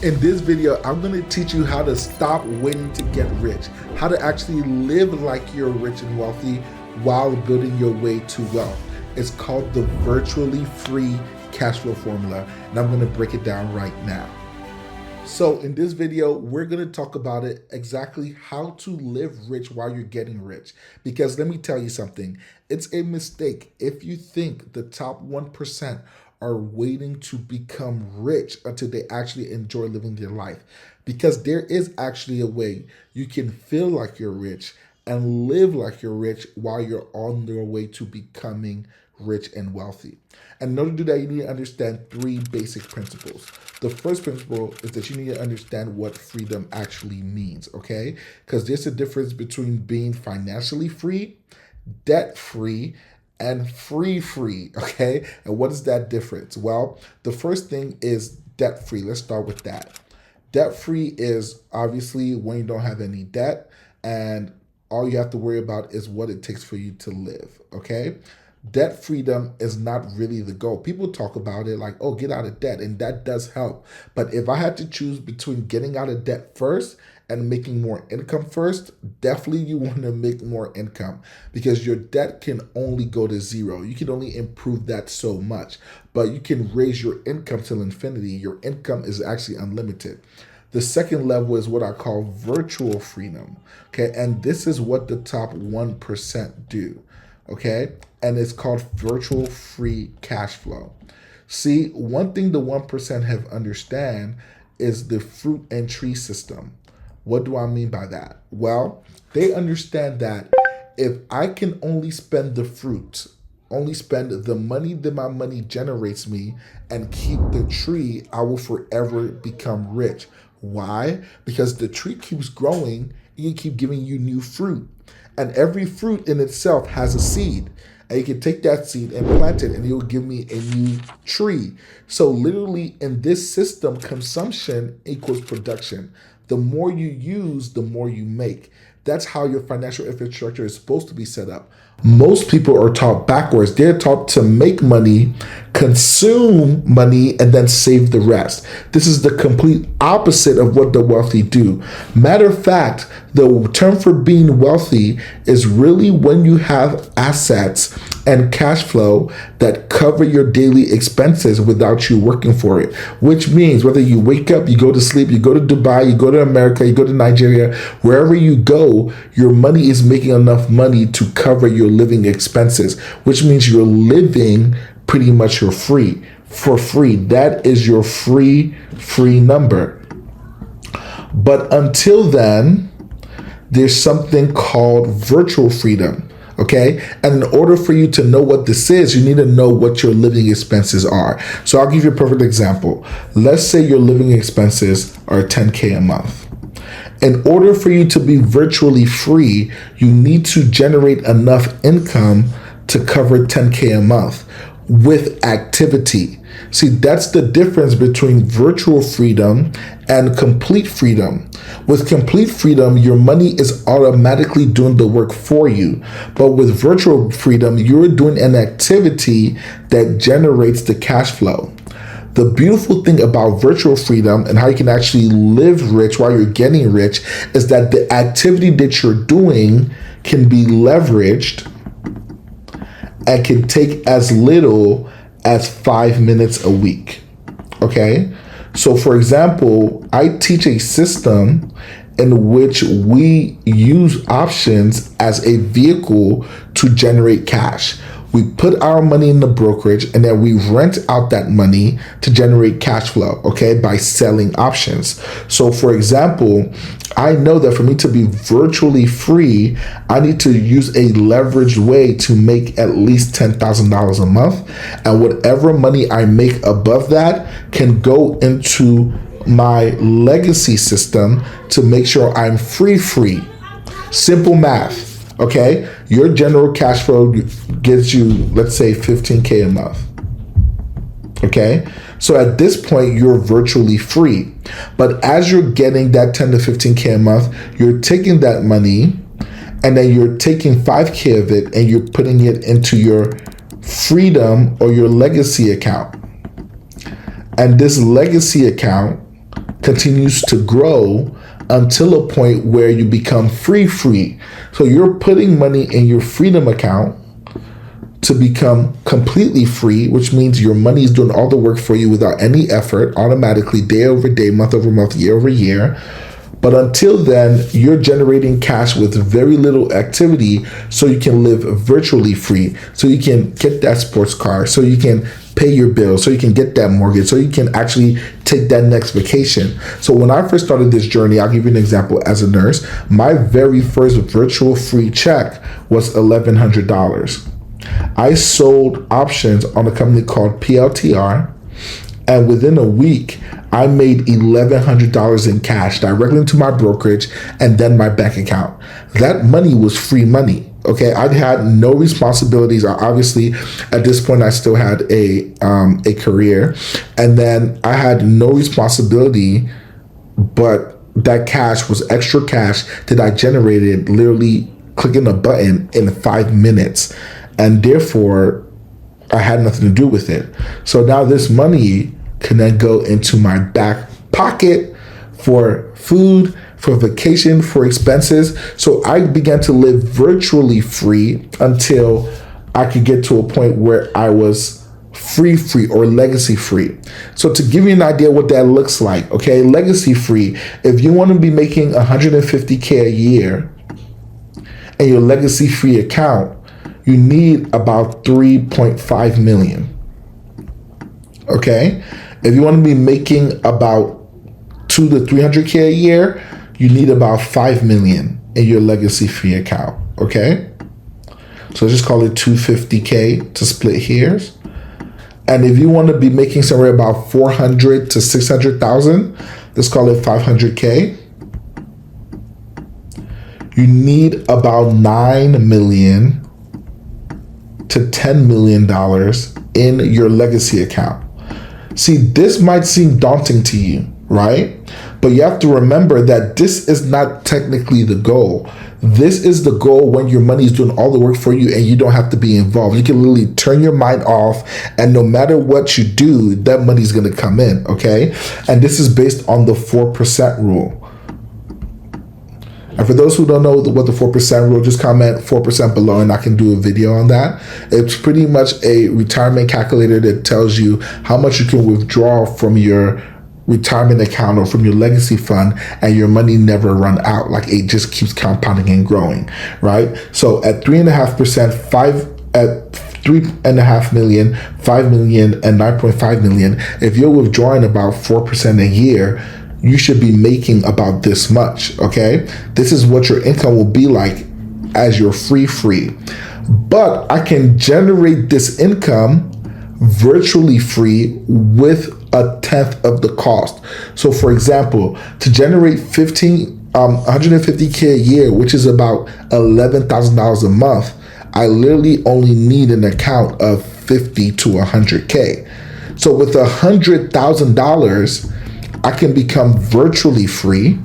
In this video, I'm going to teach you how to stop waiting to get rich, how to actually live like you're rich and wealthy while building your way to wealth. It's called the virtually free cash flow formula, and I'm going to break it down right now. So in this video, we're going to talk about it exactly how to live rich while you're getting rich. Because let me tell you something, it's a mistake if you think the top 1% are waiting to become rich until they actually enjoy living their life. Because there is actually a way you can feel like you're rich and live like you're rich while you're on your way to becoming rich and wealthy. And in order to do that, you need to understand three basic principles. The first principle is that you need to understand what freedom actually means, okay? Because there's a difference between being financially free, debt-free, and free, okay? And what is that difference? Well, the first thing is debt-free. Let's start with that. Debt-free is obviously when you don't have any debt and all you have to worry about is what it takes for you to live, okay? Debt freedom is not really the goal. People talk about it like, oh, get out of debt, and that does help. But if I had to choose between getting out of debt first and making more income first, definitely you want to make more income because your debt can only go to zero. You can only improve that so much, but you can raise your income till infinity. Your income is actually unlimited. The second level is what I call virtual freedom, okay? And this is what the top 1% do, okay? And it's called virtual free cash flow. See, one thing the 1% have understand is the fruit and tree system. What do I mean by that? Well, they understand that if I can only spend the fruit, only spend the money that my money generates me and keep the tree, I will forever become rich. Why? Because the tree keeps growing, it keep giving you new fruit. And every fruit in itself has a seed. And you can take that seed and plant it and it will give me a new tree. So literally in this system, consumption equals production. The more you use, the more you make. That's how your financial infrastructure is supposed to be set up. Most people are taught backwards. They're taught to make money, consume money, and then save the rest. This is the complete opposite of what the wealthy do. Matter of fact, the term for being wealthy is really when you have assets and cash flow that cover your daily expenses without you working for it. Which means whether you wake up, you go to sleep, you go to Dubai, you go to America, you go to Nigeria, wherever you go, your money is making enough money to cover your living expenses, which means you're living pretty much for free. That is your free number. But until then, there's something called virtual freedom. Okay. And in order for you to know what this is, you need to know what your living expenses are. So I'll give you a perfect example. Let's say your living expenses are $10K a month. In order for you to be virtually free, you need to generate enough income to cover $10K a month with activity. See, that's the difference between virtual freedom and complete freedom. With complete freedom, your money is automatically doing the work for you. But with virtual freedom, you're doing an activity that generates the cash flow. The beautiful thing about virtual freedom and how you can actually live rich while you're getting rich is that the activity that you're doing can be leveraged and can take as little as 5 minutes a week, okay? So for example, I teach a system in which we use options as a vehicle to generate cash. We put our money in the brokerage and then we rent out that money to generate cash flow, okay, by selling options. So for example, I know that for me to be virtually free, I need to use a leveraged way to make at least $10,000 a month. And whatever money I make above that can go into my legacy system to make sure I'm free. Simple math. Okay, your general cash flow gives you, let's say, $15K a month. Okay, so at this point, you're virtually free. But as you're getting that 10 to 15K a month, you're taking that money and then you're taking 5K of it and you're putting it into your freedom or your legacy account. And this legacy account continues to grow until a point where you become free. So you're putting money in your freedom account to become completely free, which means your money is doing all the work for you without any effort, automatically, day over day, month over month, year over year. But until then, you're generating cash with very little activity so you can live virtually free, so you can get that sports car, so you can pay your bills, so you can get that mortgage, so you can actually take that next vacation. So when I first started this journey, I'll give you an example. As a nurse, my very first virtual free check was $1,100. I sold options on a company called PLTR, and within a week, I made $1,100 in cash directly into my brokerage and then my bank account. That money was free money. Okay, I had no responsibilities. Obviously, at this point, I still had a career, and then I had no responsibility, but that cash was extra cash that I generated literally clicking a button in 5 minutes, and therefore I had nothing to do with it. So now this money can then go into my back pocket for food, for vacation, for expenses. So I began to live virtually free until I could get to a point where I was free or legacy free. So to give you an idea what that looks like, okay, legacy free, if you want to be making $150K a year in your legacy free account, you need about 3.5 million. Okay, if you want to be making about 200 to 300K a year, you need about 5 million in your legacy free account. Okay, so just call it 250K to split hairs. And if you want to be making somewhere about 400 to 600,000, let's call it 500K. You need about 9 million to $10 million in your legacy account. See, this might seem daunting to you, right? But you have to remember that this is not technically the goal. This is the goal when your money is doing all the work for you and you don't have to be involved. You can literally turn your mind off, and no matter what you do, that money is going to come in, okay? And this is based on the 4% rule. And for those who don't know what the 4% rule, just comment 4% below and I can do a video on that. It's pretty much a retirement calculator that tells you how much you can withdraw from your retirement account or from your legacy fund, and your money never run out. Like, it just keeps compounding and growing, right? So at 3.5%, at 3.5 million, 5 million, and 9.5 million, if you're withdrawing about 4% a year, you should be making about this much, okay? This is what your income will be like as you're free. But I can generate this income virtually free with 1/10 of the cost. So for example, to generate 150K a year, which is about $11,000 a month, I literally only need an account of 50 to 100K. So with $100,000, I can become virtually free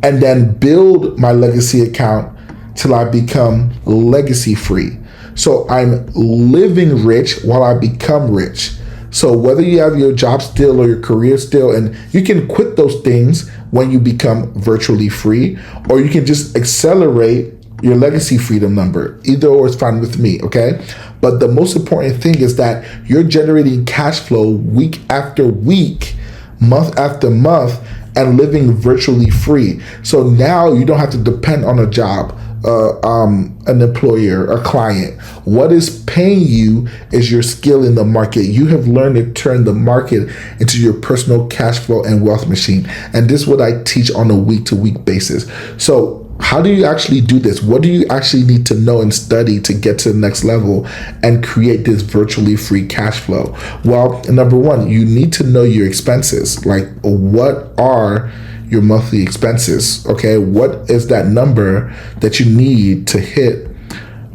and then build my legacy account till I become legacy free. So I'm living rich while I become rich. So whether you have your job still or your career still, and you can quit those things when you become virtually free, or you can just accelerate your legacy freedom number. Either or is fine with me, okay? But the most important thing is that you're generating cash flow week after week, month after month, and living virtually free. So now you don't have to depend on a job, an employer, a client. What is paying you is your skill in the market. You have learned to turn the market into your personal cash flow and wealth machine. And this is what I teach on a week-to-week basis. So how do you actually do this? What do you actually need to know and study to get to the next level and create this virtually free cash flow? Well, number one, you need to know your expenses. Like, what are your monthly expenses? Okay, what is that number that you need to hit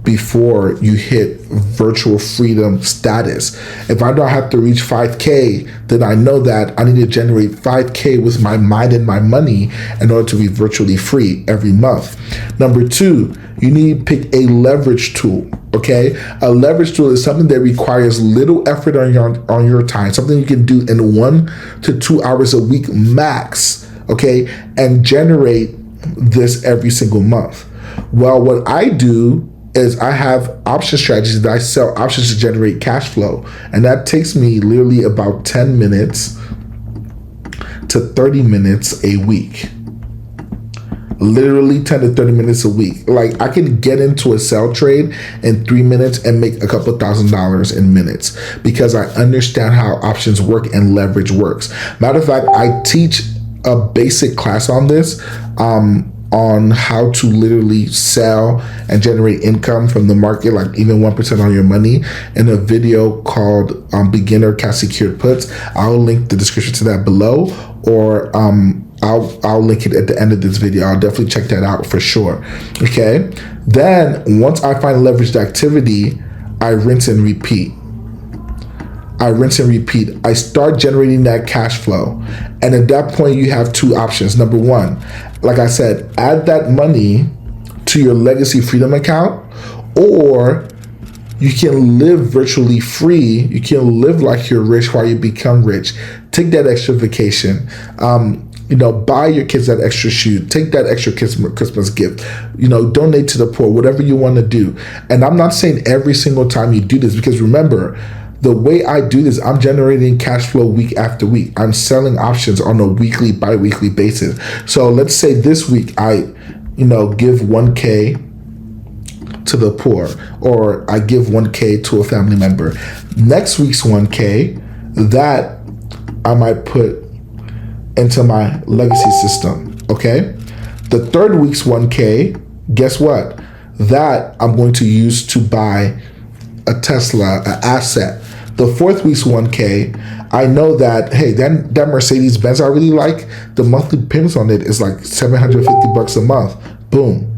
before you hit virtual freedom status? If I don't have to reach 5K, then I know that I need to generate 5K with my mind and my money in order to be virtually free every month. Number two, you need to pick a leverage tool. Okay, a leverage tool is something that requires little effort on your time, something you can do in 1 to 2 hours a week max, okay, and generate this every single month. Well, what I do is I have option strategies that I sell options to generate cash flow, and that takes me literally about 10 minutes to 30 minutes a week. Literally 10 to 30 minutes a week. Like, I can get into a sell trade in 3 minutes and make a couple $1,000s in minutes because I understand how options work and leverage works. Matter of fact, I teach a basic class on this, on how to literally sell and generate income from the market, like even 1% on your money, in a video called Beginner Cash Secured Puts. I'll link the description to that below, or I'll link it at the end of this video. I'll definitely check that out for sure. Okay. Then once I find leveraged activity, I rinse and repeat. I start generating that cash flow. And at that point, you have two options. Number one, like I said, add that money to your Legacy Freedom account, or you can live virtually free. You can live like you're rich while you become rich. Take that extra vacation. Buy your kids that extra shoe. Take that extra Christmas gift. Donate to the poor, whatever you want to do. And I'm not saying every single time you do this, because remember, the way I do this, I'm generating cash flow week after week. I'm selling options on a weekly, bi-weekly basis. So let's say this week I, give 1K to the poor, or I give 1K to a family member. Next week's 1K, that I might put into my legacy system, okay? The third week's 1K, guess what? That I'm going to use to buy a Tesla, an asset. The fourth week's 1K, I know that, hey, that Mercedes Benz I really like, the monthly payments on it is like $750 a month. Boom.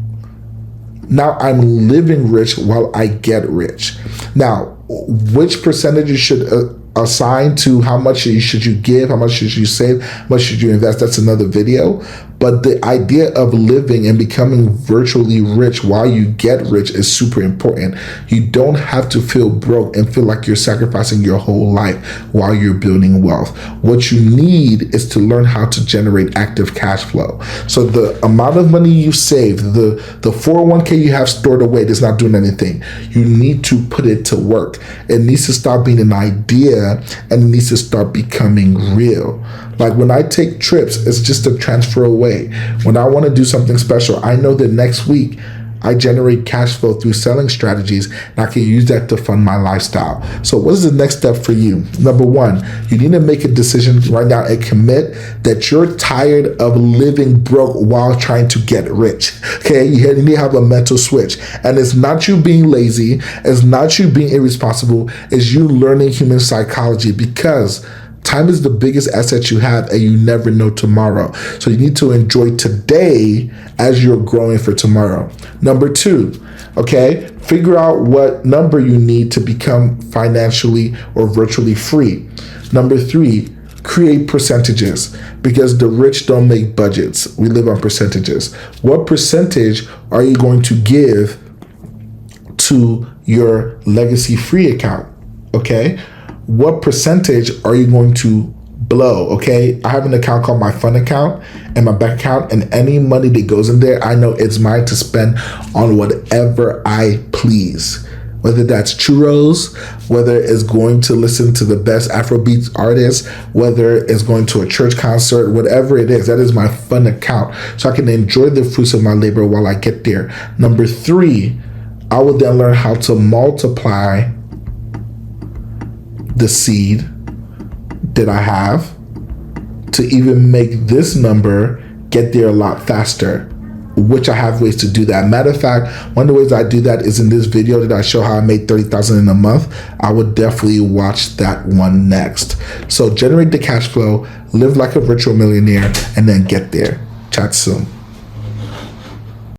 Now I'm living rich while I get rich. Now, which percentages should assign to how much should you give, how much should you save, how much should you invest? That's another video. But the idea of living and becoming virtually rich while you get rich is super important. You don't have to feel broke and feel like you're sacrificing your whole life while you're building wealth. What you need is to learn how to generate active cash flow. So the amount of money you save, the 401k you have stored away that's not doing anything, you need to put it to work. It needs to stop being an idea and it needs to start becoming real. Like when I take trips, it's just a transfer away. When I want to do something special, I know that next week I generate cash flow through selling strategies, and I can use that to fund my lifestyle. So what is the next step for you? Number one, you need to make a decision right now and commit that you're tired of living broke while trying to get rich. Okay, you need to have a mental switch. And it's not you being lazy, it's not you being irresponsible, it's you learning human psychology, because time is the biggest asset you have, and you never know tomorrow. So you need to enjoy today as you're growing for tomorrow. Number two, okay, figure out what number you need to become financially or virtually free. Number three, create percentages, because the rich don't make budgets. We live on percentages. What percentage are you going to give to your legacy free account? Okay. What percentage are you going to blow? Okay, I have an account called my fun account and my bank account, and any money that goes in there, I know it's mine to spend on whatever I please. Whether that's churros, whether it's going to listen to the best Afrobeats artists, whether it's going to a church concert, whatever it is, that is my fun account. So I can enjoy the fruits of my labor while I get there. Number three, I will then learn how to multiply the seed that I have to even make this number get there a lot faster, which I have ways to do that. Matter of fact, one of the ways I do that is in this video that I show how I made $30,000 in a month. I would definitely watch that one next. So generate the cash flow, live like a virtual millionaire, and then get there. Chat soon.